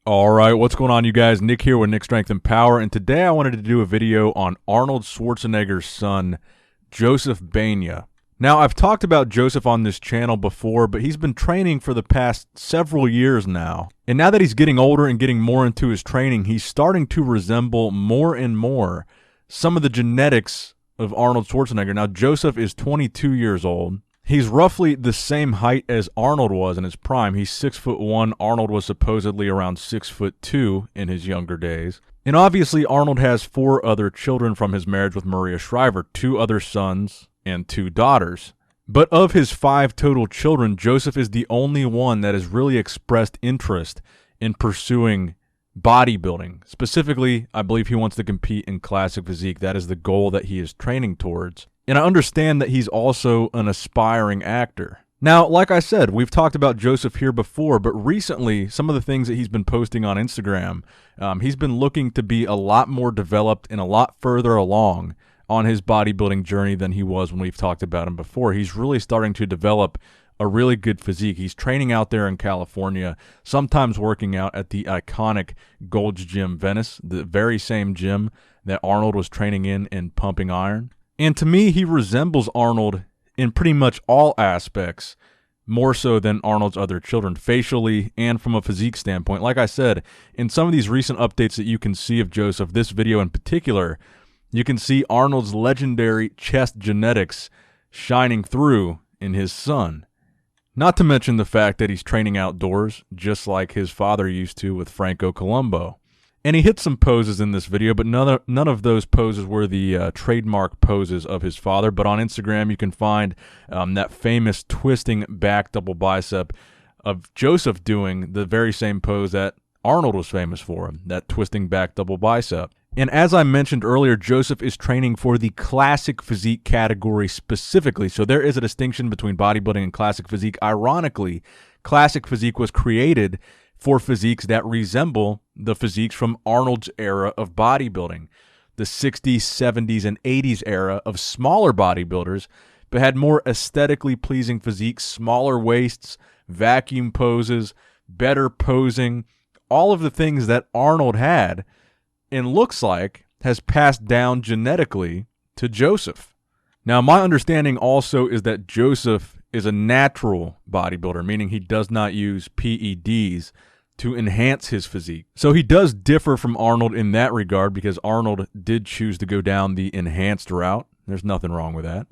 All right, what's going on, you guys? Nick here with Nick Strength and Power, and today I wanted to do a video on Arnold Schwarzenegger's son, Joseph Baena. Now, I've talked about Joseph on this channel before, but he's been training for the past several years now. And now that he's getting older and getting more into his training, he's starting to resemble more and more some of the genetics of Arnold Schwarzenegger. Now, Joseph is 22 years old. He's roughly the same height as Arnold was in his prime. He's 6'1". Arnold was supposedly around 6'2" in his younger days. And obviously, Arnold has 4 other children from his marriage with Maria Shriver, 2 other sons and 2 daughters. But of his 5 total children, Joseph is the only one that has really expressed interest in pursuing bodybuilding. Specifically, I believe he wants to compete in classic physique. That is the goal that he is training towards. And I understand that he's also an aspiring actor. Now, like I said, we've talked about Joseph here before, but recently, some of the things that he's been posting on Instagram, he's been looking to be a lot more developed and a lot further along on his bodybuilding journey than he was when we've talked about him before. He's really starting to develop a really good physique. He's training out there in California, sometimes working out at the iconic Gold's Gym Venice, the very same gym that Arnold was training in pumping iron. And to me, he resembles Arnold in pretty much all aspects, more so than Arnold's other children, facially and from a physique standpoint. Like I said, in some of these recent updates that you can see of Joseph, this video in particular, you can see Arnold's legendary chest genetics shining through in his son. Not to mention the fact that he's training outdoors, just like his father used to with Franco Columbu. And he hit some poses in this video, but none of those poses were the trademark poses of his father. But on Instagram, you can find that famous twisting back double bicep of Joseph doing the very same pose that Arnold was famous for, that twisting back double bicep. And as I mentioned earlier, Joseph is training for the classic physique category specifically. So there is a distinction between bodybuilding and classic physique. Ironically, classic physique was created for physiques that resemble the physiques from Arnold's era of bodybuilding, the 60s, 70s, and 80s era of smaller bodybuilders, but had more aesthetically pleasing physiques, smaller waists, vacuum poses, better posing, all of the things that Arnold had and looks like has passed down genetically to Joseph. Now, my understanding also is that Joseph is a natural bodybuilder, meaning he does not use PEDs to enhance his physique. So he does differ from Arnold in that regard because Arnold did choose to go down the enhanced route. There's nothing wrong with that.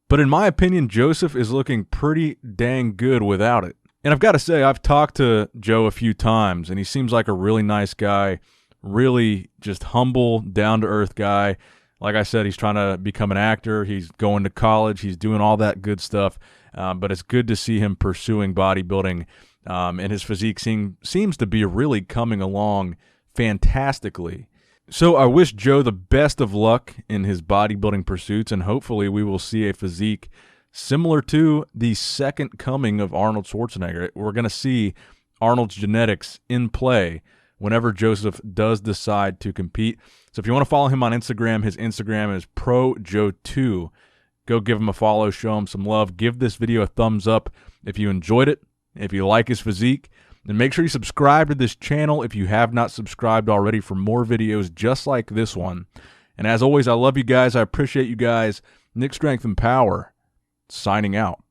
But in my opinion, Joseph is looking pretty dang good without it. And I've got to say, I've talked to Joe a few times, and he seems like a really nice guy, really just humble, down-to-earth guy. Like I said, he's trying to become an actor. He's going to college. He's doing all that good stuff. But it's good to see him pursuing bodybuilding. And his physique seems to be really coming along fantastically. So I wish Joe the best of luck in his bodybuilding pursuits, and hopefully we will see a physique similar to the second coming of Arnold Schwarzenegger. We're going to see Arnold's genetics in play whenever Joseph does decide to compete. So if you want to follow him on Instagram, his Instagram is ProJoe2. Go give him a follow, show him some love. Give this video a thumbs up if you enjoyed it, if you like his physique. And make sure you subscribe to this channel if you have not subscribed already for more videos just like this one. And as always, I love you guys. I appreciate you guys. Nick Strength and Power, signing out.